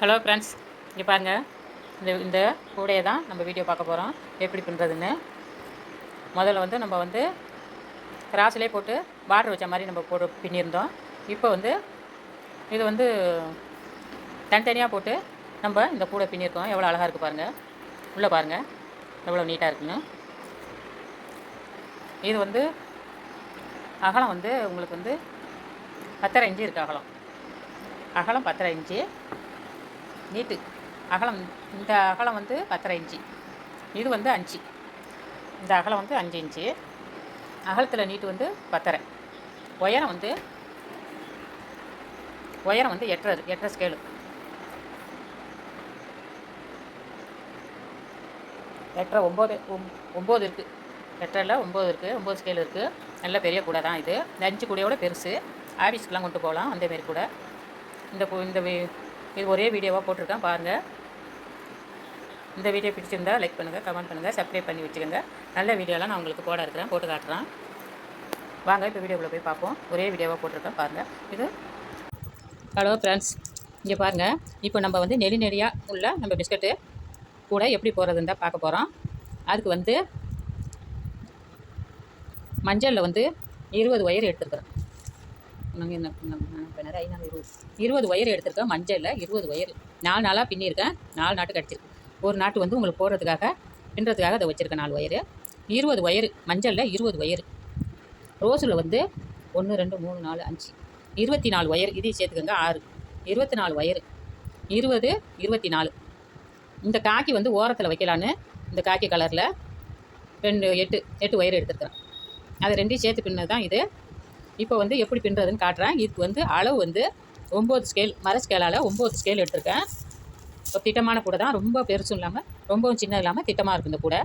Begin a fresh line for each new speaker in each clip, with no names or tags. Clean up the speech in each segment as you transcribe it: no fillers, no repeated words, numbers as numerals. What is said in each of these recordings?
Hello friends, இங்கே பாருங்கள். இந்த கூடையை தான் நம்ம வீடியோ பார்க்க போகிறோம், எப்படி பண்ணுறதுன்னு. முதல்ல வந்து நம்ம வந்து கிராஸ்லேயே போட்டு பார்டர் வச்ச மாதிரி நம்ம பின்னியிருந்தோம். இப்போ வந்து இது வந்து தனித்தனியாக போட்டு நம்ம இந்த கூடை பின்னியிருக்கோம். எவ்வளோ அழகாக இருக்குது பாருங்கள். உள்ளே பாருங்கள் எவ்வளோ நீட்டாக இருக்குன்னு. இது வந்து அகலம் வந்து உங்களுக்கு வந்து 10.5 இன்ச்சு இருக்குது. அகலம் 10.5 இன்ச்சு. நீட்டு அகலம், இந்த அகலம் வந்து 10.5 இன்ச்சு. இது வந்து 5. இந்த அகலம் வந்து 5 இன்ச்சு. அகலத்தில் நீட்டு வந்து 10.5. உயரம் வந்து 8.5 ஸ்கேலு. 8.5 9 இருக்குது. 8.5 9 இருக்குது. 9 ஸ்கேல் இருக்குது. நல்ல பெரிய கூடை தான் இது. இந்த 5 கூடையோட பெருசு. ஆஃபீஸ்க்கெலாம் கொண்டு போகலாம் அந்தமாரி கூட. இது ஒரே வீடியோவாக போட்டிருக்கேன் பாருங்கள். இந்த வீடியோ பிடிச்சிருந்தால் லைக் பண்ணுங்கள், கமெண்ட் பண்ணுங்கள், சப்ஸ்கிரைப் பண்ணி வச்சுக்கோங்க. நல்ல வீடியோலாம் நான் உங்களுக்கு போட்டு காட்டுறேன். வாங்க இப்போ வீடியோக்குள்ளே போய் பார்ப்போம். ஒரே வீடியோவாக போட்டிருக்கேன் பாருங்கள். இது ஹலோ ஃப்ரெண்ட்ஸ், இங்கே பாருங்கள். இப்போ நம்ம வந்து நெடியாக உள்ள நம்ம பிஸ்கட்டு கூட எப்படி போடுறதுன்னு தான் பார்க்க போகிறோம். அதுக்கு வந்து மஞ்சளில் வந்து 20 ஒயர் எடுத்துருக்குறேன். நாங்கள் என்ன 20 ஒயர் எடுத்திருக்கேன். மஞ்சளில் 20 ஒயர் 4 நாளாக பின்னியிருக்கேன். 4 நாட்டு கிடச்சிருக்கு. ஒரு நாட்டு வந்து உங்களுக்கு போடுறதுக்காக பின்னுறதுக்காக அதை வச்சுருக்கேன். 4 ஒயரு. 20 ஒயரு மஞ்சளில் 20 ஒயரு. ரோஸில் வந்து 1 2 3 4 5 24 ஒயர். இதையும் சேர்த்துக்கோங்க 6. 24 ஒயரு. 20 24. இந்த காக்கி வந்து ஓரத்தில் வைக்கலான்னு இந்த காக்கி கலரில் 8 ஒயர் எடுத்துருக்கிறேன். அதை ரெண்டையும் சேர்த்து பின்னது தான் இது. இப்போ வந்து எப்படி பின்னுறதுன்னு காட்டுறேன். இதுக்கு வந்து அளவு வந்து 9 ஸ்கேல், மர ஸ்கேலால் 9 ஸ்கேல் எடுத்திருக்கேன். ஒரு திட்டமான கூடை தான், ரொம்ப பெருசும் இல்லாமல் ரொம்பவும் சின்ன இல்லாமல் திட்டமாக இருக்குது இந்த கூடை.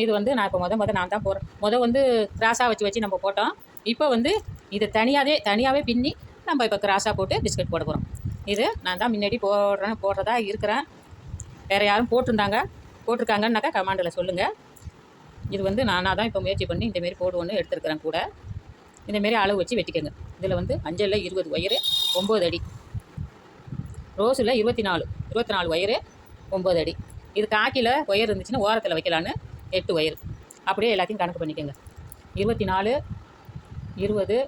இது வந்து நான் இப்போ நான் தான் போகிறேன். வந்து கிராஸாக வச்சு நம்ம போட்டோம். இப்போ வந்து இதை தனியாகவே பின்னி நம்ம இப்போ கிராஸாக போட்டு பிஸ்கட் போட போகிறோம். இது நான் தான் முன்னாடி போடுறதா இருக்கிறேன். வேறு யாரும் போட்டிருக்காங்கன்னாக்கா கமெண்டில் சொல்லுங்கள். இது வந்து நானாக தான் இப்போ முயற்சி பண்ணி இந்தமாரி போடுவோன்னு எடுத்துருக்கிறேன் கூட. இந்தமாரி அளவு வச்சு வெட்டிக்கோங்க. இதில் வந்து மஞ்சளில் 20 ஒயரு 9 அடி. ரோஸில் 24 ஒயரு 9 அடி. இது காக்கியில் ஒயர் இருந்துச்சுன்னா ஓரத்தில் வைக்கலான்னு 8 ஒயர். அப்படியே எல்லாத்தையும் கணக்கு பண்ணிக்கோங்க. 24 20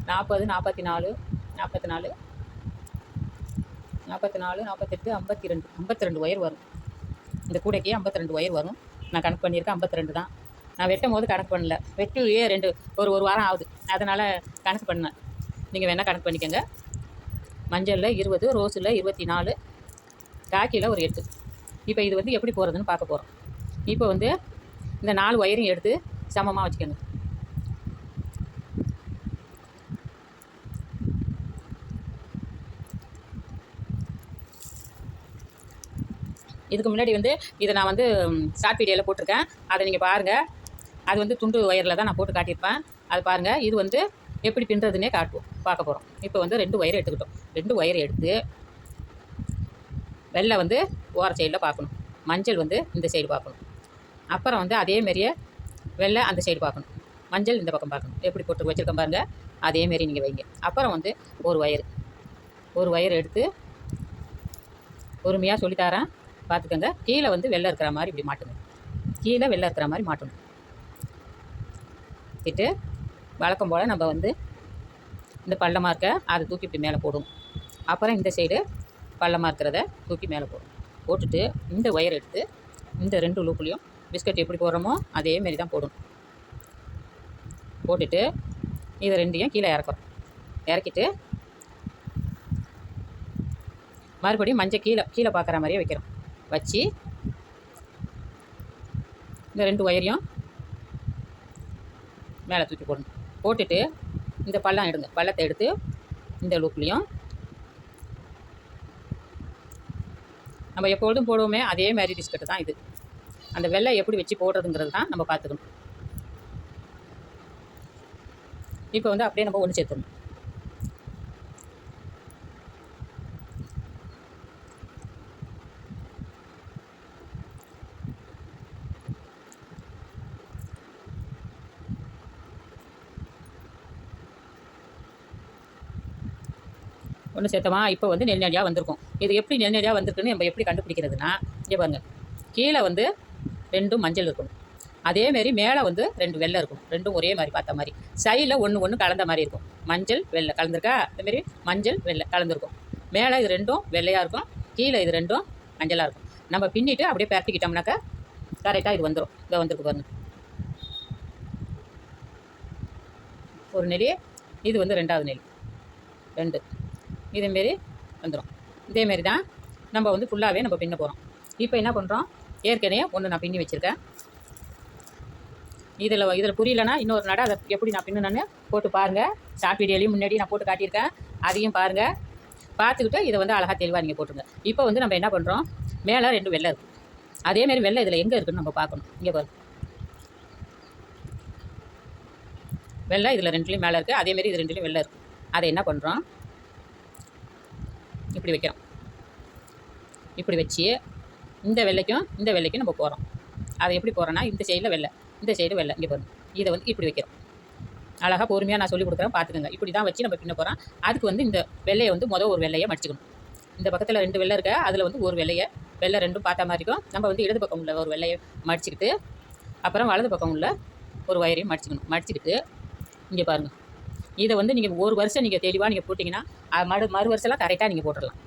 40 44 44 44 48 52 ஒயர் வரும். இந்த கூடைக்கு 52 ஒயர் வரும். நான் கணக்கு பண்ணியிருக்கேன். 52 தான். நான் வெட்டும் போது கணக்கு பண்ணல. வெட்டியே ஒரு வாரம் ஆகுது. அதனால் கணக்கு பண்ணேன். நீங்கள் வேணால் கணக்கு பண்ணிக்கோங்க. மஞ்சளில் 20, ரோஸில் 24, காக்கியில் ஒரு 8. இப்போ இது வந்து எப்படி போகிறதுன்னு பார்க்க போகிறோம். இப்போ வந்து இந்த 4 ஒயரையும் எடுத்து சமமாக வச்சுக்கோங்க. இதுக்கு முன்னாடி வந்து இதை நான் வந்து ஷார்ட் வீடியோவில் போட்டிருக்கேன். அதை நீங்கள் பாருங்கள். அது வந்து துண்டு ஒயரில் தான் நான் போட்டு காட்டியிருப்பேன். அது பாருங்கள். இது வந்து எப்படி பின்னுறதுன்னே பார்க்க போகிறோம். இப்போ வந்து 2 ஒயர் எடுத்துக்கிட்டோம். 2 ஒயர் எடுத்து வெள்ளை வந்து ஓர சைடில் பார்க்கணும், மஞ்சள் வந்து இந்த சைடு பார்க்கணும். அப்புறம் வந்து அதேமாரியே வெள்ளை அந்த சைடு பார்க்கணும், மஞ்சள் இந்த பக்கம் பார்க்கணும். எப்படி போட்டு வச்சுருக்கேன் பாருங்கள். அதேமாரி நீங்கள் வைங்க. அப்புறம் வந்து ஒரு ஒயர் எடுத்து பொறுமையாக சொல்லித்தரேன் பார்த்துக்கோங்க. கீழே வந்து வெள்ளை இருக்கிற மாதிரி இப்படி மாட்டணும். கீழே வெள்ளை இருக்கிற மாதிரி மாட்டணும். இட்டு வழக்கம் போல் நம்ம வந்து இந்த பள்ளமாக இருக்க அதை தூக்கி இப்படி மேலே போடணும். அப்புறம் இந்த சைடு பள்ளமாக இருக்கிறத தூக்கி மேலே போட்டுட்டு இந்த ஒயர் எடுத்து இந்த 2 லூப்புலையும் பிஸ்கட் எப்படி போடுறோமோ அதேமாரி தான் போடணும். போட்டுட்டு இதை 2ஐயும் கீழே இறக்கிட்டு மறுபடியும் மஞ்சள் கீழே பார்க்குற மாதிரியே வைக்கிறோம். வச்சு இந்த 2 ஒயரையும் மேலே தூக்கி போடணும். போட்டுட்டு இந்த பள்ளத்தை எடுத்து இந்த லூப்லேயும் நம்ம எப்பொழுதும் போடுவோமே அதே மாதிரி பிஸ்கட்டு தான் இது. அந்த வெள்ளை எப்படி வச்சு போடுறதுங்கிறது தான் நம்ம பார்த்துக்கணும். இப்போ வந்து அப்படியே நம்ம ஒன்று சேர்த்துடணும். ஒன்று சேர்த்தமா இப்போ வந்து நெல்நெடியாக வந்திருக்கும். இது எப்படி நெல்நெடியாக வந்திருக்குன்னு நம்ம எப்படி கண்டுபிடிக்கிறதுனா, இங்கே பாருங்கள், கீழே வந்து 2 மஞ்சள் இருக்கணும், அதேமாரி மேலே வந்து 2 வெள்ளை இருக்கும். 2ம் ஒரே மாதிரி பார்த்த மாதிரி, சைடில் ஒன்று கலந்த மாதிரி இருக்கும். மஞ்சள் வெள்ளை கலந்துருக்கா, அதேமாரி மஞ்சள் வெள்ளை கலந்துருக்கும். மேலே இது 2ம் வெள்ளையாக இருக்கும், கீழே இது 2ம் மஞ்சளாக இருக்கும். நம்ம பின்னிட்டு அப்படியே பரட்டிக்கிட்டோம்னாக்கா கரெக்டாக இது வந்துடும். இதை வந்துருக்கு பாருங்கள், ஒரு நெலி, இது வந்து 2வது நெலி, 2 இதேமாரி வந்துடும். இதேமாரி தான் நம்ம வந்து ஃபுல்லாகவே நம்ம பின்ன போகிறோம். இப்போ என்ன பண்ணுறோம், ஏற்கனவே ஒன்று நான் பின்னி வச்சுருக்கேன். இதில் புரியலன்னா இன்னொரு நடை அதை எப்படி நான் பின்னுனேன்னு போட்டு பாருங்கள். ஷார்ட் வீடியோலையும் முன்னாடி நான் போட்டு காட்டியிருக்கேன், அதையும் பாருங்கள். பார்த்துக்கிட்டு இதை வந்து அழகாக தெளிவாக நீங்கள் போட்டுருங்க. இப்போ வந்து நம்ம என்ன பண்ணுறோம், மேலே 2 வெள்ளை இருக்குது, அதேமாரி வெள்ளை இதில் எங்கே இருக்குதுன்னு நம்ம பார்க்கணும். இங்கே பாருங்கள், வெள்ளை இதில் 2லேயும் மேலே இருக்குது, அதேமாரி இது 2லேயும் வெள்ளை இருக்குது. அதை என்ன பண்ணுறோம், இப்படி வைக்கிறோம். இப்படி வச்சு இந்த வெள்ளைக்கும் நம்ம போகிறோம். அதை எப்படி போகிறோன்னா, இந்த சைடில் வெள்ளை, இந்த சைடு வெள்ளை. இங்கே பாருங்கள், இதை வந்து இப்படி வைக்கிறோம். அழகாக பொறுமையாக நான் சொல்லி கொடுக்குறேன், பார்த்துக்கோங்க. இப்படி தான் வச்சு நம்ம பின்ன போகிறோம். அதுக்கு வந்து இந்த வெள்ளையை வந்து ஒரு வெள்ளையை மடிச்சுக்கணும். இந்த பக்கத்தில் 2 வெள்ளை இருக்க, அதில் வந்து ஒரு வெள்ளையை, வெள்ளை 2ம் பார்த்த மாதிரி இருக்கும். நம்ம வந்து இடது பக்கம் உள்ள ஒரு வெள்ளையை மடிச்சுக்கிட்டு, அப்புறம் வலது பக்கம் உள்ள ஒரு வயரையும் மடிச்சுக்கணும். மடிச்சுக்கிட்டு இங்கே பாருங்கள், இதை வந்து நீங்கள் ஒரு வருஷம் நீங்கள் தெளிவாக நீங்கள் போட்டிங்கன்னா மறு வருஷம்லாம் கரெக்டாக நீங்கள் போட்டுடலாம்.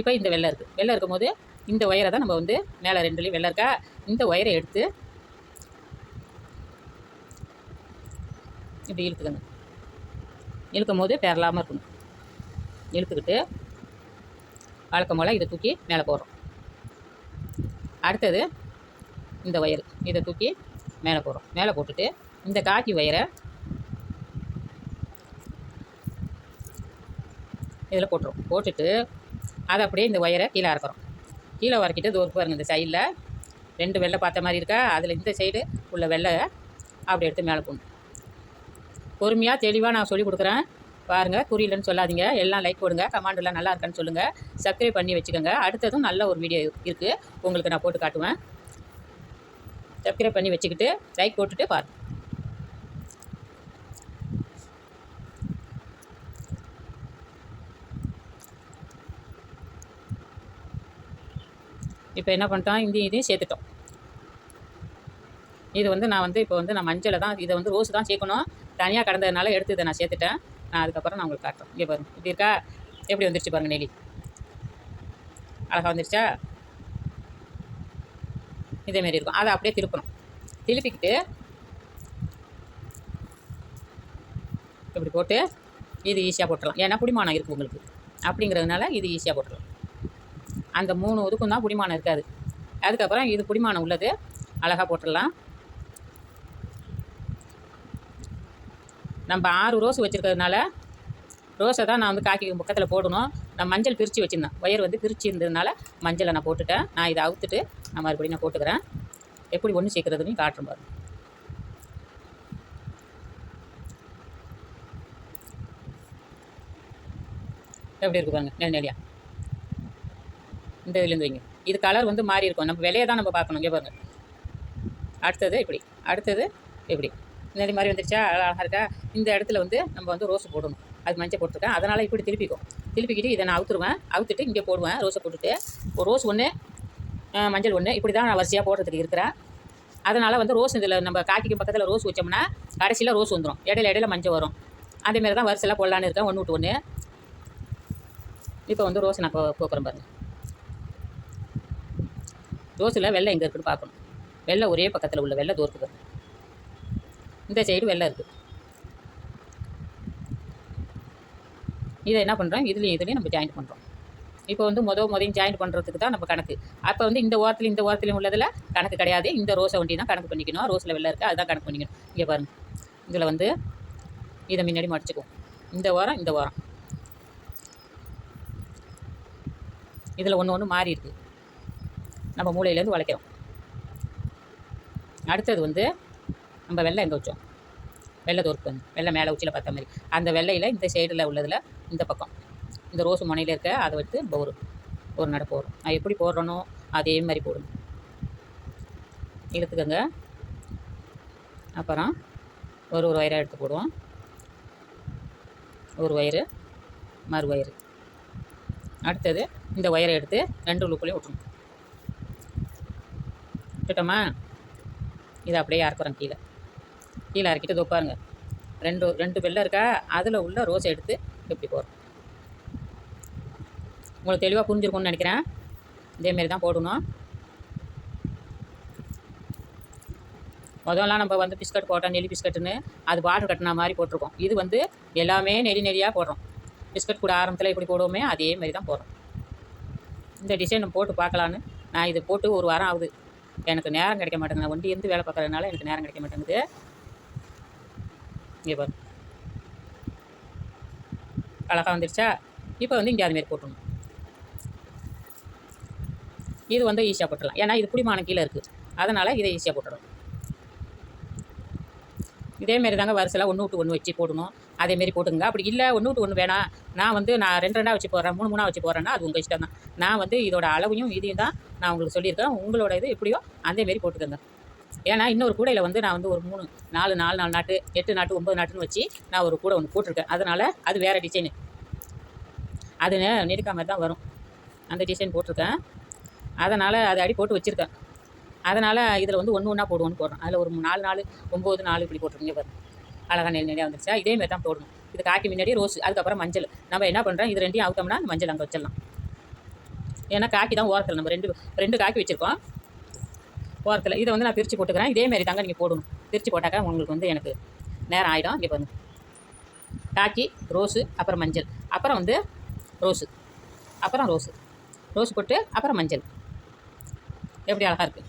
இப்போ இந்த வெள்ளை இருக்குது, வெள்ளை இருக்கும் போது இந்த ஒயரை தான் நம்ம வந்து மேலே 2லேயும் வெள்ளை இருக்கா, இந்த ஒயரை எடுத்து இப்படி இழுத்துக்கங்க. இழுக்கும் போது பெறலாமல் இருக்கணும். இழுத்துக்கிட்டு வழக்கம் போல் இதை தூக்கி மேலே போடுறோம். அடுத்தது இந்த ஒயர், இதை தூக்கி மேலே போடுறோம். மேலே போட்டுட்டு இந்த காக்கி ஒயரை இதில் போட்டுரும். போட்டுட்டு அதை அப்படியே இந்த ஒயரை கீழே இறக்குறோம். கீழே இறக்கிட்டு இது ஒரு பாருங்கள், இந்த சைடில் 2 வெள்ளை பார்த்த மாதிரி இருக்கா, அதில் இந்த சைடு உள்ள வெள்ளை அப்படி எடுத்து மேலே போடணும். பொறுமையாக தெளிவாக நான் சொல்லி கொடுக்குறேன் பாருங்கள், புரியலன்னு சொல்லாதீங்க. எல்லாம் லைக் போடுங்க, கமெண்டெல்லாம் நல்லா இருக்கான்னு சொல்லுங்கள், சப்ஸ்கிரைப் பண்ணி வச்சுக்கோங்க. அடுத்ததும் நல்ல ஒரு வீடியோ இருக்குது, உங்களுக்கு நான் போட்டு காட்டுவேன். சப்ஸ்கிரைப் பண்ணி வச்சுக்கிட்டு லைக் போட்டுட்டு பாருங்கள். இப்போ என்ன பண்ணிட்டோம், இதையும் சேர்த்துட்டோம். இது வந்து நான் வந்து இப்போ வந்து நான் மஞ்சளை தான், இதை வந்து ரோஸ் தான் சேர்க்கணும், தனியாக கடந்ததுனால எடுத்து இதை நான் சேர்த்துட்டேன். நான் அதுக்கப்புறம் நான் உங்களுக்கு காட்டுறேன். இங்கே பாருங்கள், இப்படி இருக்கா, எப்படி வந்துருச்சு பாருங்கள், நெலி அழகாக வந்துருச்சா. இதேமாரி இருக்கும். அதை அப்படியே திருப்பணும். திருப்பிக்கிட்டு இப்படி போட்டு இது ஈஸியாக போட்டுடலாம். ஏன்னா புடிமானம் இருக்குது உங்களுக்கு, அப்படிங்கிறதுனால இது ஈஸியாக போட்டுடலாம். அந்த 3 இதுக்கும் தான் புடிமானம் இருக்காது. அதுக்கப்புறம் இது புடிமானம் உள்ளது அழகாக போட்டுடலாம். நம்ம 6 ரோஸ் வச்சுருக்கிறதுனால ரோஸை தான் நான் வந்து காக்கி பக்கத்தில் போடணும். நான் மஞ்சள் பிரித்து வச்சுருந்தேன், ஒயர் வந்து பிரித்து இருந்ததுனால மஞ்சளை நான் போட்டுட்டேன். நான் இதை அவுத்துட்டு நான் மறுபடியும் நான் போட்டுக்கிறேன். எப்படி ஒன்று சேர்க்குறதுன்னு காட்டுறேன் பாருங்க. எப்படி இருக்குது பாருங்க, நெல்நெலியா. இந்த இதுலேருந்து வைங்க. இது கலர் வந்து மாறி இருக்கும், நம்ம விலையை தான் நம்ம பார்க்கணும். இங்கே பாருங்கள், அடுத்தது இப்படி, அடுத்தது இப்படி நெறி மாதிரி வந்துருச்சா, அழகாக இருக்கா. இந்த இடத்துல வந்து நம்ம வந்து ரோஸை போடணும். அது மஞ்சள் போட்டிருக்கேன், அதனால் இப்படி திருப்பிக்கிட்டு இதை நான் அவுத்துருவேன். அவுத்துட்டு இங்கே போடுவேன். ரோஸை போட்டுட்டு ஒரு ரோஸ் 1, மஞ்சள் 1, இப்படி தான் நான் வரிசையாக போடுறதுக்கு இருக்கிறேன். அதனால் வந்து ரோஸ் இதில் நம்ம காக்கிக்கு பக்கத்தில் ரோஸ் வச்சோம்னா கடைசியில் ரோஸ் வந்துடும், இடையில மஞ்சள் வரும். அதேமாரி தான் வரிசையெல்லாம் போடலான்னு இருக்கேன், 1 விட்டு 1. இப்போ வந்து ரோஸ் நான் போக்குறேன் பாருங்கள். ரோஸில் வெள்ளை எங்கே இருக்குன்னு பார்க்கணும். வெள்ளை ஒரே பக்கத்தில் உள்ள வெள்ளை தோற்குது, இந்த சைடு வெள்ளை இருக்குது. இதை என்ன பண்ணுறோம், இதுலேயும் நம்ம ஜாயின் பண்ணுறோம். இப்போ வந்து முதலையும் ஜாயின் பண்ணுறதுக்கு தான் நம்ம கணக்கு. அப்போ வந்து இந்த ஓரத்துலையும் உள்ளதில் கணக்கு கிடையாது. இந்த ரோஸை வண்டி தான் கணக்கு பண்ணிக்கணும். ரோஸில் வெள்ளை இருக்குது, அதுதான் கணக்கு பண்ணிக்கணும். இங்கே பாருங்கள், இதில் வந்து இதை முன்னாடி மடிச்சுக்குவோம். இந்த வாரம் இதில் ஒன்று மாறி இருக்குது, நம்ம மூளையிலேருந்து வளைக்கிறோம். அடுத்தது வந்து நம்ம வெள்ளை எங்கே வச்சோம், வெள்ளை தோற்கு, வெள்ளை மேலே உச்சியில் பார்த்த மாதிரி அந்த வெள்ளையில் இந்த சைடில் உள்ளதில் இந்த பக்கம் இந்த ரோஸ் முனையில் இருக்க அதை வச்சு ஒரு நடை போடுறோம். நான் எப்படி போடுறனோ அதே மாதிரி போடணும். இழுத்துக்கங்க. அப்புறம் ஒரு ஒயராக எடுத்து போடுவோம். ஒரு ஒயரு, மறு ஒயரு, அடுத்தது இந்த ஒயரை எடுத்து 2 லூப்புலையும் விட்டுணும். விட்டுட்டோமா? இதை அப்படியே இறக்குறோம் கீழே. கீழே இறக்கிட்டு இதோ பாருங்க, ரெண்டு வெள்ளை இருக்கா, அதில் உள்ள ரோஸை எடுத்து இப்படி போடுறோம். உங்களுக்கு தெளிவாக புரிஞ்சிருக்கும்னு நினைக்கிறேன். இதேமாரி தான் போடணும். முதல்லாம் நம்ம வந்து பிஸ்கட் போட்டோம், நெல்லி பிஸ்கட்டுன்னு அது பார்டர் கட்டின மாதிரி போட்டிருக்கோம். இது வந்து எல்லாமே நெடியாக போடுறோம். பிஸ்கட் கூட ஆரம்பத்தில் எப்படி போடுவோமே அதே மாதிரி தான் போடுறோம். இந்த டிசைன் போட்டு பார்க்கலான்னு நான் இது போட்டு ஒரு வாரம் ஆகுது. எனக்கு நேரம் கிடைக்க மாட்டேங்குது. நான் வண்டி இருந்து வேலை பார்க்குறதுனால எனக்கு நேரம் கிடைக்க மாட்டேங்குது. இங்கே பாரு, அழகாக வந்துடுச்சா? இப்போ வந்து இங்கே அதுமாரி போட்டணும். இது வந்து ஈஸியாக போட்டுடலாம், ஏன்னா இது புடிமானம் கீழே இருக்குது. அதனால் இதை ஈஸியாக போட்டுடலாம். இதேமாரி தாங்க வரிசையில் 1 விட்டு 1 வச்சு போடணும். அதேமாரி போட்டுங்க. அப்படி இல்லை 1 விட்டு 1 வேணாம், நான் வந்து 2 வச்சு போடுறேன், 3 வச்சு போடுறேன்னா அது உங்கள் இஷ்டம் தான். நான் வந்து இதோட அளவையும் இதையும் தான் நான் உங்களுக்கு சொல்லியிருக்கேன். உங்களோட இது எப்படியோ அதேமாரி போட்டுக்கோங்க. ஏன்னா இன்னொரு கூடையில் வந்து நான் வந்து ஒரு 3 4 நாட்டு 8 நாட்டு 9 நாட்டுன்னு வச்சு நான் ஒரு கூடை ஒன்று போட்டிருக்கேன். அதனால் அது வேறு டிசைனு, அது நெருக்கா மாதிரி தான் வரும். அந்த டிசைன் போட்டிருக்கேன். அதனால் அதை அடி போட்டு வச்சுருக்கேன். அதனால் இதில் வந்து 1 ஒன்றா போடுறேன். அதில் ஒரு 4 9 4 இப்படி போட்டிருக்கீங்க பாருங்க. அழகாக நெடியாக வந்துருச்சா? இதேமாரி தான் போடணும். இது காக்கி முன்னாடி ரோஸ், அதுக்கப்புறம் மஞ்சள். நம்ம என்ன பண்ணுறோம், இது ரெண்டையும் அவுத்தோம்னா அந்த மஞ்சள் அங்கே வச்சிடலாம். ஏன்னா காக்கி தான் ஓரத்தில் நம்ம ரெண்டு காக்கி வச்சுருக்கோம் ஓரத்தில். இதை வந்து நான் பிரித்து போட்டுக்கிறேன். இதேமாரி தாங்க நீங்கள் போடணும். பிரித்து போட்டாக்கா உங்களுக்கு வந்து எனக்கு நேரம் ஆகிடும். இங்கே பாருங்க, காக்கி, ரோஸு, அப்புறம் மஞ்சள், அப்புறம் வந்து ரோஸு, அப்புறம் ரோஸு போட்டு அப்புறம் மஞ்சள். எப்படி அழகாக இருக்குது.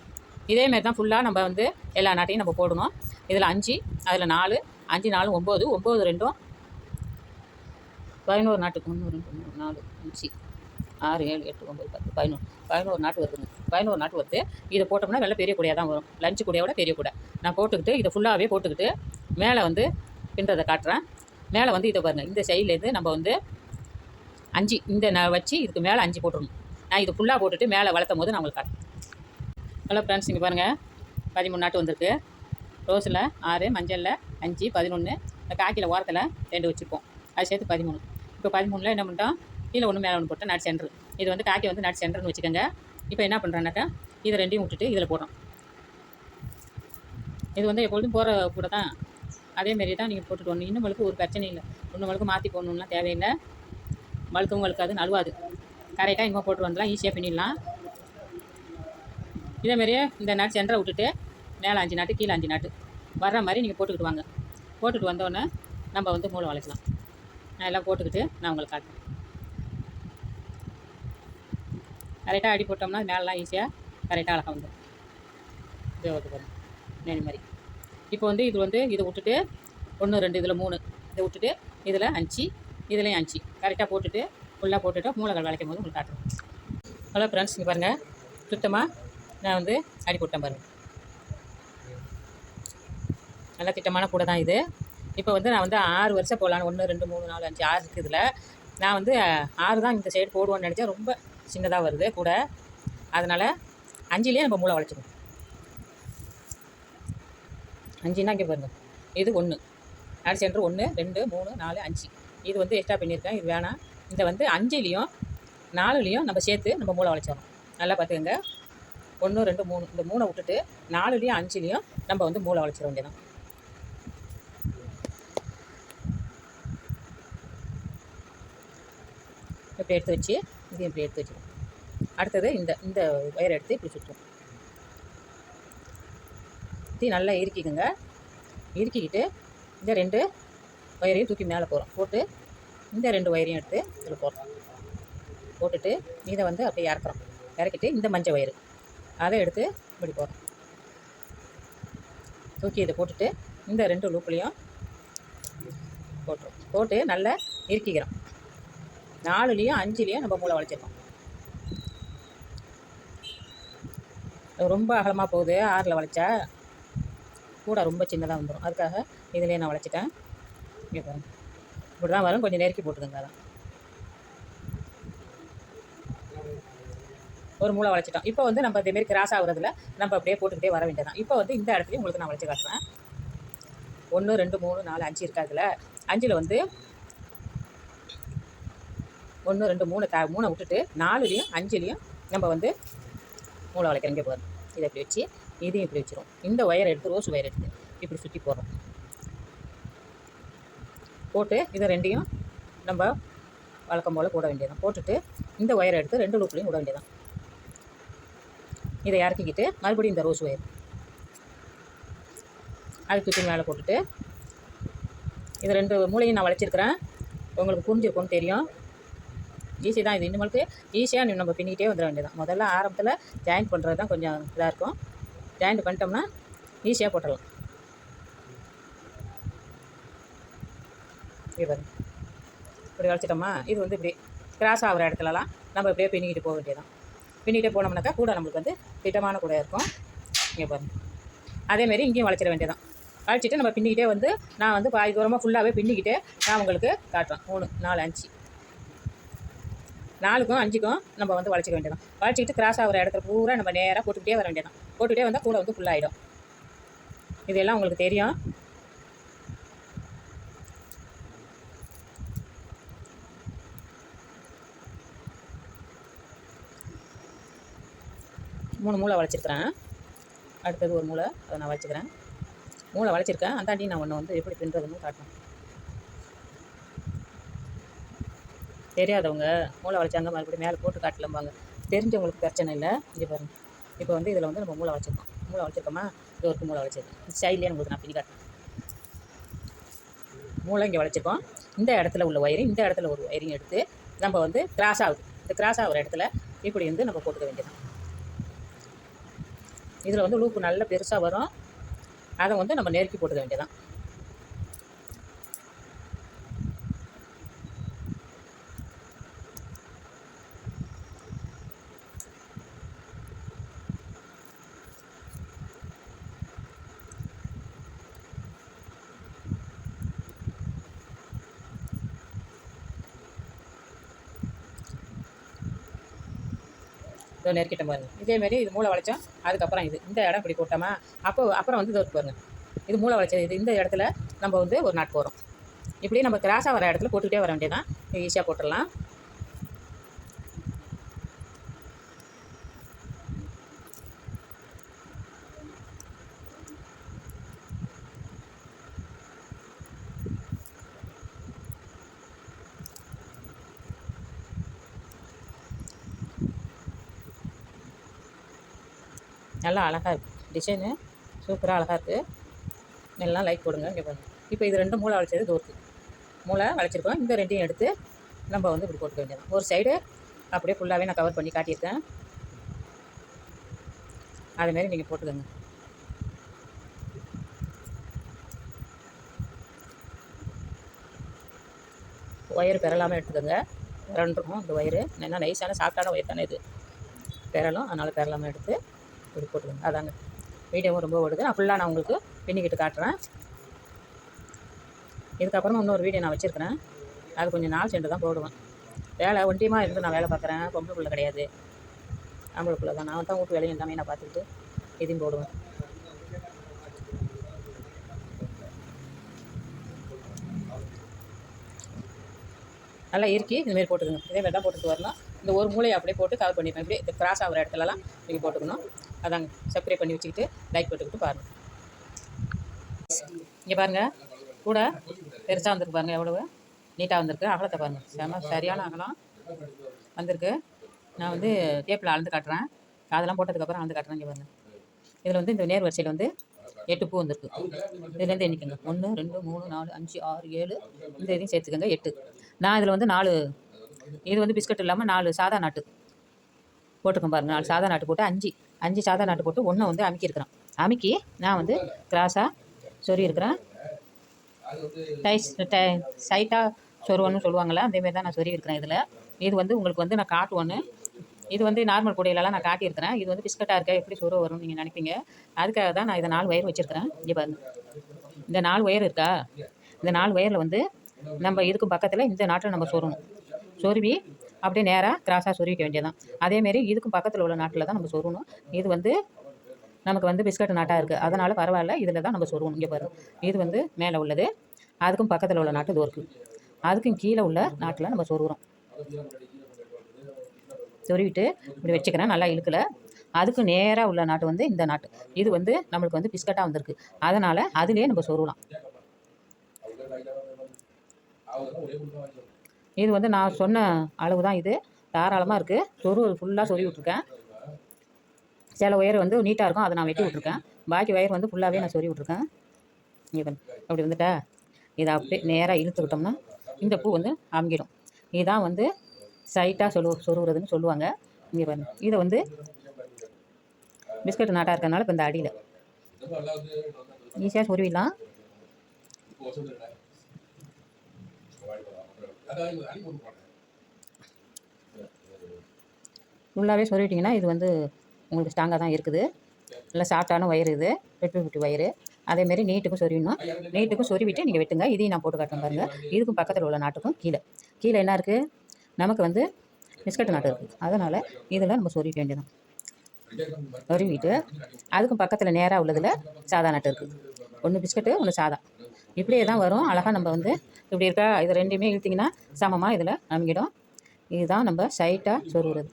இதேமாரி தான் ஃபுல்லாக நம்ம வந்து எல்லா நாட்டையும் நம்ம போடணும். இதில் 5, அதில் 4, 5 4 9, 9 2 11 நாட்டுக்கு 1 2 3 4 5 6 7 8 9 10 11 நாட்டு வருதுங்க. 11 நாட்டு வருது. இதை போட்டோம்னா வெள்ளை பெரிய கூடையாக தான் வரும். லஞ்சு கூடையோட பெரிய கூடை. நான் போட்டுக்கிட்டு இதை ஃபுல்லாகவே போட்டுக்கிட்டு மேலே வந்து பின்றதை காட்டுறேன். மேலே வந்து இதை பாருங்கள், இந்த சைட்லேருந்து நம்ம வந்து 5 இந்த நான் வச்சு இதுக்கு மேலே 5 போட்டுடணும். நான் இது ஃபுல்லாக போட்டுட்டு மேலே வளர்த்தும் போது நான் உங்களுக்கு காட்டுறேன். ஹலோ ஃப்ரெண்ட்ஸ், இங்கே பாருங்கள், 13 நாட்டு வந்திருக்கு. ரோஸில் 6, மஞ்சளில் 5, 11, காக்கியில் ஓரத்தில் 2 வச்சுருப்போம். அது சேர்த்து 13. இப்போ 13ல் என்ன பண்ணிட்டோம், கீழே 1 மேலே 1 போட்டு நட் சென்ட்ரு. இது வந்து காக்கி வந்து நட் சென்டர்னு வச்சுக்கோங்க. இப்போ என்ன பண்ணுறேன்னாக்கா இதை ரெண்டையும் விட்டுட்டு இதில் போடுறோம். இது வந்து எப்பொழுதும் போகிற கூட தான். அதேமாரி தான் நீங்கள் போட்டுட்டு வரணும். இன்னும் மழுக்கு ஒரு பிரச்சனை இல்லை. ஒன்று மழுக்கு மாற்றி போடணும்லாம் தேவையில்லை. மழுக்கவும் வழுக்காது, நழுவாது. கரெக்டாக இனிமேல் போட்டு வந்துடலாம், ஈஸியாக பின்னிடலாம். இதேமாரியே இந்த நாட்டு சென்டரை விட்டுட்டு மேலே 5 நாட்டு கீழே 5 நாட்டு வர்ற மாதிரி நீங்கள் போட்டுக்கிட்டு வாங்க. போட்டுட்டு வந்தோடனே நம்ம வந்து மூளை வளைக்கலாம். நான் எல்லாம் போட்டுக்கிட்டு நான் உங்களுக்கு காட்டுறேன். கரெக்டாக அடி போட்டோம்னா மேலெலாம் ஈஸியாக கரெக்டாக அழகாக வந்துடும். இதே ஓட்டு போகிறேன் நெல் மாதிரி. இப்போ வந்து இது வந்து இதை விட்டுட்டு 1 2 இதில் 3 இதை விட்டுட்டு இதில் 5 இதுலேயும் 5 கரெக்டாக போட்டுட்டு ஃபுல்லாக போட்டுட்டு மூளைகள் வளைக்கும் போது உங்களுக்கு காட்டுறேன். ஹலோ ஃப்ரெண்ட்ஸ், இங்கே பாருங்கள், சுத்தமாக நான் வந்து அடி போட்டேன் பாருங்கள். நல்லா திட்டமான கூட தான் இது. இப்போ வந்து நான் வந்து 6 வருஷம் போடலான்னு 1 2 3 4 5 6 இருக்குது. இதில் நான் வந்து 6 தான் இந்த சைடு போடுவோன்னு நினச்சேன். ரொம்ப சின்னதாக வருது கூட. அதனால் 5லேயே நம்ம மூளை வளைச்சிடும். 5ன்னா இங்கே பாருங்கள், இது 1 நாடு சென்டர் 1 2 3 4 5. இது வந்து எக்ஸ்ட்ரா பண்ணியிருக்கேன், இது வேணாம். இந்த வந்து 5லேயும் 4லேயும் நம்ம சேர்த்து நம்ம மூளை வளைச்சிடணும். நல்லா பார்த்துக்கோங்க. 1 2 3 இந்த 3 விட்டுட்டு 4லேயும் 5லேயும் நம்ம வந்து மூளை வளைச்சிட வேண்டியதான். இப்படி எடுத்து வச்சு இதையும் இப்படி எடுத்து வச்சுக்கணும். அடுத்தது இந்த ஒயரை எடுத்து இப்படி சுற்றும். நல்லா இறுக்கிக்குங்க. இறுக்கிக்கிட்டு இந்த 2 ஒயரையும் தூக்கி மேலே போட்டு இந்த 2 ஒயரையும் எடுத்து இதில் போடுறோம். போட்டுட்டு இதை வந்து அப்படியே இறக்கிட்டு இந்த மஞ்சள் ஒயரு அதை எடுத்து இப்படி போடுறோம். தூக்கி இதை போட்டுட்டு இந்த 2 லூப்லேயும் போட்டு நல்லா இறுக்கிக்கிறோம். 4லேயும் 5லேயும் நம்ம மூளை வளைச்சிருக்கோம். ரொம்ப அகலமாக போகுது, 6ல் வளைச்சா கூட ரொம்ப சின்னதாக வந்துடும். அதுக்காக இதிலே நான் வளைச்சிட்டேன். இங்கே பாருங்க, இப்படி தான் வரும். கொஞ்சம் நெருக்கி போட்டுக்கோங்க. அதான் ஒரு மூளை வளைச்சிட்டோம். இப்போ வந்து நம்ம இதேமாரி கிராஸ் ஆகுறதுல நம்ம அப்படியே போட்டுக்கிட்டே வர வேண்டியதான். இப்போ வந்து இந்த இடத்துலையும் உங்களுக்கு நான் வளைச்சி காட்டுறேன். 1 2 3 4 5 இருக்காதுல, 5ல் வந்து 1 2 3 3 விட்டுட்டு 4லையும் 5லையும் நம்ம வந்து மூளை வளைக்கிறோம். இங்கே போகிறோம். இதை இப்படி வச்சு இதையும் இப்படி வச்சிரும். இந்த ஒயரை எடுத்து ரோஸ் ஒயர் எடுத்து இப்படி சுற்றி போடுறோம். போட்டு இதை ரெண்டையும் நம்ம வழக்கம் போல் போட வேண்டியதான். போட்டுட்டு இந்த ஒயரை எடுத்து 2 லூப்லையும் விட வேண்டியதான். இதை இறக்கிக்கிட்டு மறுபடியும் இந்த ரோஸ் ஒயர் அது தூக்கி மேலே போட்டுட்டு இது 2 மூளையும் நான் வளைச்சிருக்கிறேன். உங்களுக்கு புரிஞ்சிருக்கும்னு தெரியும். ஈஸி தான் இது. இன்னும் ஈஸியாக நம்ம பின்னிக்கிட்டே வந்துட வேண்டியதான். முதல்ல ஆரம்பத்தில் ஜாயிண்ட் பண்ணுறது தான் கொஞ்சம் இதாக இருக்கும். ஜாயிண்ட் பண்ணிட்டோம்னா ஈஸியாக போட்டுடலாம். இப்படி வளைச்சிட்டோமா, இது வந்து இப்படி கிராஸ் ஆகிற இடத்துலலாம் நம்ம இப்படியே பின்னிக்கிட்டு போக வேண்டியதான். பின்னிக்கிட்டே போனோம்னாக்கா கூட நம்மளுக்கு வந்து திட்டமான கூட இருக்கும். இங்கே பாருங்கள். அதேமாரி இங்கேயும் வளைச்சிட வேண்டியதான். வளைச்சிட்டு நம்ம பின்னிக்கிட்டே வந்து நான் வந்து பாதி தூரமாக ஃபுல்லாகவே பின்னிக்கிட்டே நான் உங்களுக்கு காட்டுறேன். 3 4 5 4க்கும் 5க்கும் நம்ம வந்து வளைச்சிக்க வேண்டியதான். வளைச்சிக்கிட்டு கிராஸ் ஆகிற இடத்துல பூரா நம்ம நேராக போட்டுக்கிட்டே வர வேண்டியதான். போட்டுக்கிட்டே வந்தால் கூட வந்து ஃபுல்லாகிடும். இதெல்லாம் உங்களுக்கு தெரியும். மூணு மூளை வளைச்சிருக்கிறேன். அடுத்தது ஒரு மூளை அதை நான் வச்சுக்கிறேன். மூளை வளைச்சிருக்கேன். அந்தாண்டி நான் ஒன்று வந்து எப்படி பின்னுறதுன்னு காட்டுறேன். தெரியாதவங்க மூளை வளைச்சாங்க மறுபடியும் மேலே போட்டு காட்டலம்பாங்க. தெரிஞ்சவங்களுக்கு பிரச்சனை இல்லை. இங்கே பாருங்கள். இப்போ வந்து இதில் வந்து நம்ம மூளை வளைச்சிருக்கோம். மூளை வளைச்சிருக்கோமா, இது ஒரு மூளை வளைச்சிருக்கோம். ஸ்டைல்லே உங்களுக்கு நான் பின்னி காட்டுறேன். மூளை இங்கே வளைச்சிருக்கோம். இந்த இடத்துல உள்ள ஒயரிங் இந்த இடத்துல ஒரு ஒயரிங் எடுத்து நம்ம வந்து கிராஸ் ஆகுது. இந்த கிராஸ் ஆகிற இடத்துல இப்படி வந்து நம்ம போட்டுக்க வேண்டியதான். இதில் வந்து லூப்பு நல்லா பெருசாக வரும். அதை வந்து நம்ம நெருக்கி போட்டுக்க வேண்டியதான். இதோ நெருக்கிட்ட பாருங்கள். இதேமாரி இது மூளை வளைச்சோம். அதுக்கப்புறம் இது இந்த இடம் இப்படி போட்டோமா, அப்புறம் வந்து இது பாருங்கள். இது மூளை வளைச்சது. இது இந்த இடத்துல நம்ம வந்து ஒரு நாட் போகிறோம். இப்படி நம்ம கிராஸாக வர இடத்துல போட்டுக்கிட்டே வர வேண்டியதான். ஈஸியாக போட்டுடலாம். நல்லா அழகாக இருக்குது. டிசைனு சூப்பராக அழகாக இருக்குது. எல்லாம் லைக் போடுங்க. இங்கே பாருங்கள். இப்போ இது 2 மூளை வளைச்சது தோற்று மூளை வளைச்சிருக்கோம். இந்த 2ஐயும் எடுத்து நம்ம வந்து இப்படி போட்டுக்க வேண்டியதான். ஒரு சைடு அப்படியே ஃபுல்லாகவே நான் கவர் பண்ணி காட்டியிருக்கேன். அதுமாரி நீங்கள் போட்டுக்கோங்க. ஒயர் பெறலாமல் எடுத்துக்கோங்க. பெறன்றிருக்கும் இந்த ஒயரு. என்ன நைஸான சாஃப்டான ஒயர் தானே இது. பெறலும், அதனால் பெறலாமல் எடுத்து இப்படி போட்டுக்கோங்க. அதாங்க வீடியோவும் ரொம்ப ஓடுது. நான் உங்களுக்கு பின்னிக்கிட்டு காட்டுறேன். இதுக்கப்புறமா இன்னொரு வீடியோ நான் வச்சுருக்கிறேன். அது கொஞ்சம் நாள் சென்று தான் போடுவேன். வேலை ஒண்டியமாக இருந்து நான் வேலை பார்க்குறேன். பொம்பளை பிள்ளை கிடையாது, ஆம்பளை பிள்ளை தான். நான் தான் வீட்டு வேலையும் எல்லாமே நான் பார்த்துக்கிட்டு இதையும் போடுவேன். நல்லா இறுக்கி இதுமாரி போட்டுக்கணும். இதேமாரி தான் போட்டுட்டு வரணும். இந்த ஒரு மூளையை அப்படியே போட்டு கவர் பண்ணிப்பேன். இப்படி இந்த கிராஸ் ஆகிற இடத்துலலாம் நீங்கள் போட்டுக்கணும். அதாங்க சப்ஸ்கிரைப் பண்ணி வச்சுக்கிட்டு லைக் போட்டுக்கிட்டு பாருங்கள். இங்கே பாருங்கள், கூட பெருசாக வந்திருக்கு பாருங்கள். எவ்வளவு நீட்டாக வந்திருக்கு. அகலத்தை பாருங்கள். சரியான அகலம் வந்திருக்கு. நான் வந்து டேப்பில் அளந்து காட்டுறேன். அதெல்லாம் போட்டதுக்கப்புறம் அளந்து காட்டுறேன். இங்கே பாருங்கள். இதில் வந்து இந்த நேர் வரிசையில் வந்து 8 பூ வந்திருக்கு. இதுலேருந்து எண்ணிக்கோங்க. 1 2 3 4 5 6 7 இந்த இதையும் சேர்த்துக்கோங்க 8. நான் இதில் வந்து 4 இது வந்து பிஸ்கட் இல்லாமல் 4 சாதா நாட்டு போட்டுக்கோங்க பாருங்கள். 4 சாதா நாட்டு போட்டு 5 சாதா நாட்டு போட்டு 1 வந்து அமுக்கியிருக்கிறேன். அமுக்கி நான் வந்து கிராஸாக சொறி இருக்கிறேன். சைட்டாக சொருவன்னு சொல்லுவாங்களே, அதேமாரி தான் நான் சொறி இருக்கிறேன். இதில் இது வந்து உங்களுக்கு வந்து நான் காட்டுவேன்னு. இது வந்து நார்மல் கூடையிலலாம் நான் காட்டியிருக்கிறேன். இது வந்து பிஸ்கட்டாக இருக்கா எப்படி சொருவ வரும்னு நீங்கள் நினைப்பீங்க. அதுக்காக தான் நான் இதை 4 ஒயர் வச்சுருக்கிறேன். இங்கே பாருங்கள், இந்த 4 ஒயர் இருக்கா. இந்த 4 ஒயரில் வந்து நம்ம இதுக்கும் பக்கத்தில் இந்த நாட்டில் நம்ம சொருணும். சொருவி அப்படியே நேராக கிராஸாக சொருவிக்க வேண்டியதான். அதேமாரி இதுக்கும் பக்கத்தில் உள்ள நாட்டில் தான் நம்ம சொருணும். இது வந்து நமக்கு வந்து பிஸ்கட் நாட்டாக இருக்குது, அதனால் பரவாயில்ல, இதில் தான் நம்ம சொருவணும். இங்கே பாருங்கள், இது வந்து மேலே உள்ளது. அதுக்கும் பக்கத்தில் உள்ள நாட்டு இது இருக்குது. அதுக்கும் கீழே உள்ள நாட்டில் நம்ம சொருகிறோம். சொருவிட்டு இப்படி வச்சுக்கிறேன். நல்லா இழுக்கல. அதுக்கு நேராக உள்ள நாட்டு வந்து இந்த நாட்டு. இது வந்து நம்மளுக்கு வந்து பிஸ்கட்டாக வந்திருக்கு. அதனால் அதுலேயே நம்ம சொருவலாம். இது வந்து நான் சொன்ன அளவு தான் இது. தாராளமாக இருக்குது. ஃபுல்லாக சொருவி விட்ருக்கேன். சில ஒயர் வந்து நீட்டாக இருக்கும், அதை நான் வெட்டி விட்ருக்கேன். பாக்கி ஒயர் வந்து ஃபுல்லாகவே நான் சொருவி விட்ருக்கேன். இங்கே அப்படி வந்துட்டா இதை அப்படியே நேராக இழுத்து விட்டோம்னா இந்த பூ வந்து அமுங்கிடும். இதுதான் வந்து சைட்டாக சொருவுறதுன்னு சொல்லுவாங்க. இங்கே பாருங்க, இதை வந்து பிஸ்கட் நாட்டாக இருக்கிறதுனால இப்போ இந்த அடியில் ஈஸியாக சொருவிடலாம். ஃபுல்லாகவே சொருவிட்டிங்கன்னா இது வந்து உங்களுக்கு ஸ்ட்ராங்காக தான் இருக்குது. நல்லா சாஃப்டான ஒயர் இது, 50 ஒயரு. அதேமாரி நீட்டுக்கும் சொருவிடணும். நீட்டுக்கும் சொருவிட்டு நீங்கள் வெட்டுங்க. இதையும் நான் போட்டு காட்டுறேன் பாருங்கள். இதுக்கும் பக்கத்தில் உள்ள நாட்டுக்கும் கீழே என்ன இருக்குது, நமக்கு வந்து பிஸ்கட் நாட்டு இருக்குது. அதனால் இதில் நம்ம சொருவிக்க வேண்டியதான். சொருவிட்டு அதுக்கும் பக்கத்தில் நேராக உள்ளதில் சாதா நாட்டு இருக்குது. ஒன்று பிஸ்கட்டு, ஒன்று சாதா. இப்படியே தான் வரும். அழகாக நம்ம வந்து இப்படி இருக்கா, இது ரெண்டையுமே இழுத்திங்கன்னா சமமாக இதில் அமுங்கிடும். இதுதான் நம்ம சைட்டாக சொருவுறது,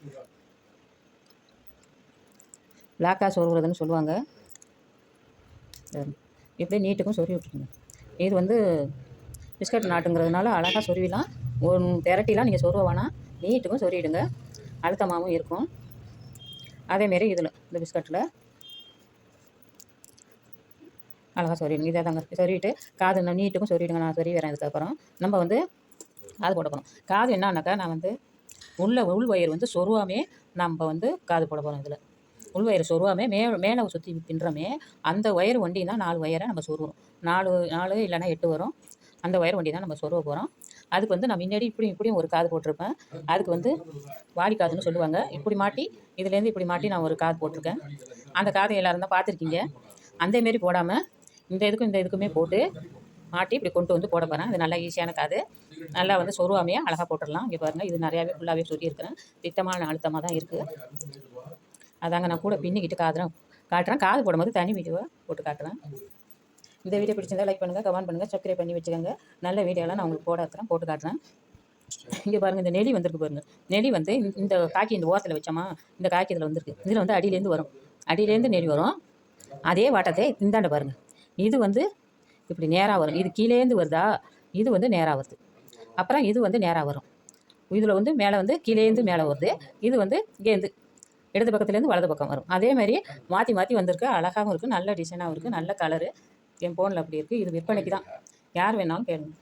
பிளாக்காக சொருவுறதுன்னு சொல்லுவாங்க. இப்படியே நீட்டுக்கும் சொருவி விட்டுருங்க. இது வந்து பிஸ்கட் நாட்டுங்கிறதுனால அழகாக சொருவிலாம். ஒரு திரட்டிலாம் நீங்கள் சொருவ வேணாம், நீட்டுக்கும் சொருவிடுங்க. அழுத்தமாகவும் இருக்கும். அதேமாரி இதில் இந்த பிஸ்கட்டில் அழகாக சொருவிடுங்க. இதை தாங்க சொருவிட்டு காது நீட்டுக்கும் சொருவிடுங்க. நான் சொருவி வரேன். இதுக்கப்புறம் நம்ம வந்து காது போட போகிறோம். காது என்னன்னாக்கா, நான் வந்து உள் ஒயர் வந்து சொருவாமே நம்ம வந்து காது போட போகிறோம். இதில் உள் ஒயர் சொருவாமே மேலே சுற்றி பின்னுறமே அந்த ஒயர் ஒண்டி தான் 4 ஒயரை நம்ம சொருவோம். 4 இல்லைன்னா 8 வரும். அந்த ஒயர் ஒண்டி தான் நம்ம சொருவ போகிறோம். அதுக்கு வந்து நான் முன்னாடி இப்படியும் ஒரு காது போட்டிருப்பேன். அதுக்கு வந்து வாடி காதுன்னு சொல்லுவாங்க. இப்படி மாட்டி இதுலேருந்து இப்படி மாட்டி நான் ஒரு காது போட்டிருக்கேன். அந்த காது எல்லோரும் தான் பார்த்துருக்கீங்க. அந்தமாரி போடாமல் இந்த இதுக்குமே போட்டு மாட்டி இப்படி கொண்டு வந்து போட போகிறேன். இது நல்லா ஈஸியான காது. நல்லா வந்து சொருவாமையாக அழகாக போட்டுடலாம். இங்கே பாருங்கள், இது நிறையாவே ஃபுல்லாகவே சொல்லியிருக்கிறேன். திட்டமான அழுத்தமாக தான் இருக்குது. அதாங்க நான் கூட பின்னிக்கிட்டு காட்டுறேன். காது போடும்போது தனி வீடியோவை போட்டு காட்டுறேன். இந்த வீடியோ பிடிச்சிருந்தா லைக் பண்ணுங்கள், கமெண்ட் பண்ணுங்கள், சப்ஸ்கிரைப் பண்ணி வச்சுக்கோங்க. நல்ல வீடியோலாம் நான் உங்களுக்கு போட்டு காட்டுறேன். இங்கே பாருங்கள், இந்த நெளி வந்திருக்கு பாருங்கள். நெளி வந்து இந்த காக்கி இந்த ஓரத்தில் வச்சோமா, இந்த காக்கி இதில் வந்திருக்கு. இதில் வந்து அடியிலேருந்து வரும். அடியிலேருந்து நெளி வரும். அதே வாட்டத்தை இந்தாண்ட பாருங்கள். இது வந்து இப்படி நேராக வரும். இது கீழேருந்து வருதா, இது வந்து நேராக வருது. அப்புறம் இது வந்து நேராக வரும். இதில் வந்து மேலே வந்து கீழேருந்து மேலே வருது. இது வந்து இங்கேருந்து இடது பக்கத்துலேருந்து வலது பக்கம் வரும். அதேமாதிரி மாற்றி வந்திருக்கு. அழகாகவும் இருக்குது, நல்ல டிசைனாகவும் இருக்குது, நல்ல கலரு. என் ஃபோனில் அப்படி இருக்குது. இது விற்பனைக்கு தான், யார் வேணாலும் கேளுங்க.